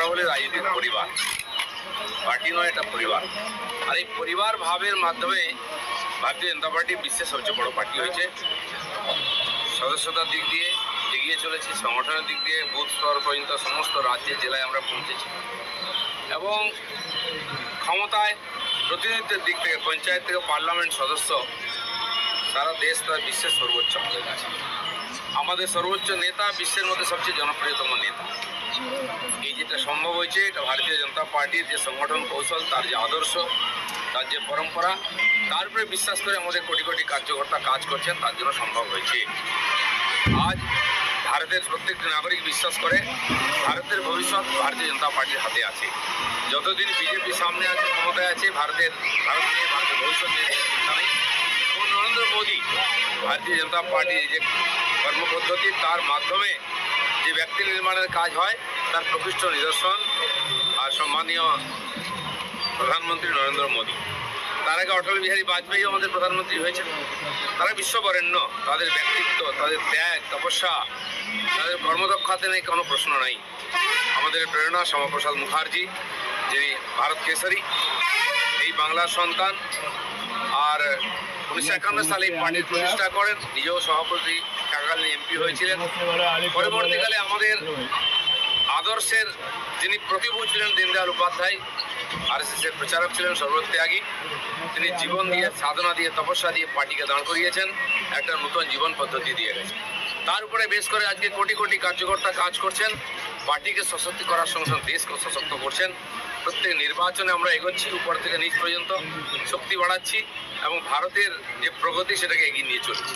আমরা বলি রাজনৈতিক পরিবার, পার্টি নয়, এটা পরিবার। আর এই পরিবার ভাবের মাধ্যমে ভারতীয় জনতা পার্টি বিশ্বের সবচেয়ে বড় পার্টি হয়েছে। সদস্যতার দিক দিয়ে এগিয়ে চলেছি, সংগঠনের দিক দিয়ে বুথ স্তর পর্যন্ত সমস্ত রাজ্যে জেলায় আমরা পৌঁছেছি, এবং ক্ষমতায় প্রতিনিধিত্বের দিক থেকে পঞ্চায়েত থেকে পার্লামেন্ট সদস্য সারা দেশ তার বিশ্বের সর্বোচ্চ আমাদের কাছে। আমাদের সর্বোচ্চ নেতা বিশ্বের মধ্যে সবচেয়ে জনপ্রিয়তম নেতা। এই যেটা সম্ভব হয়েছে, এটা ভারতীয় জনতা পার্টির যে সংগঠন কৌশল, তার যে আদর্শ, তার যে পরম্পরা, তার উপরে বিশ্বাস করে আমাদের কোটি কোটি কার্যকর্তা কাজ করছেন, তার জন্য সম্ভব হয়েছে। আজ ভারতের প্রত্যেকটি নাগরিক বিশ্বাস করে ভারতের ভবিষ্যৎ ভারতীয় জনতা পার্টির হাতে আছে। যতদিন বিজেপি সামনে আছে, ক্ষমতায় আছে, ভারতের ভবিষ্যৎ চিন্তা নেই। এবং নরেন্দ্র মোদী ভারতীয় জনতা পার্টির যে কর্মপদ্ধতি, তার মাধ্যমে যে ব্যক্তি নির্মাণের কাজ হয়, তার প্রকৃষ্ট নিদর্শন আর সম্মানীয় প্রধানমন্ত্রী নরেন্দ্র মোদী। তার আগে অটল বিহারী বাজপেয়ী আমাদের প্রধানমন্ত্রী হয়েছেন। তারা বিশ্ববরেণ্য, তাদের ব্যক্তিত্ব, তাদের ত্যাগ, তপস্যা, তাদের কর্মদক্ষতা নিয়ে কোনো প্রশ্ন নাই। আমাদের প্রেরণা শ্যামাপ্রসাদ মুখার্জি, যিনি ভারত কেশরী, এই বাংলার সন্তান, আর 1951 সালে এই পার্টির প্রতিষ্ঠা করেন, নিজেও সভাপতি থাকাকালীন এমপি হয়েছিলেন। পরবর্তীকালে আমাদের আদর্শের যিনি প্রতিভূ ছিলেন দীনদয়াল উপাধ্যায়, আরএসএসের প্রচারক ছিলেন, সর্বত্যাগী। তিনি জীবন দিয়ে, সাধনা দিয়ে, তপস্যা দিয়ে পার্টিকে দাঁড় করিয়েছেন, একটা নতুন জীবন পদ্ধতি দিয়ে গেছেন। তার উপরে বেশ করে আজকে কোটি কোটি কার্যকর্তা কাজ করছেন, পার্টিকে সশক্ত করার সঙ্গে সঙ্গে দেশকে সশক্ত করছেন। প্রত্যেক নির্বাচনে আমরা এগোচ্ছি, উপর থেকে নিচ পর্যন্ত শক্তি বাড়াচ্ছি, এবং ভারতের যে প্রগতি সেটাকে এগিয়ে নিয়ে চলছি।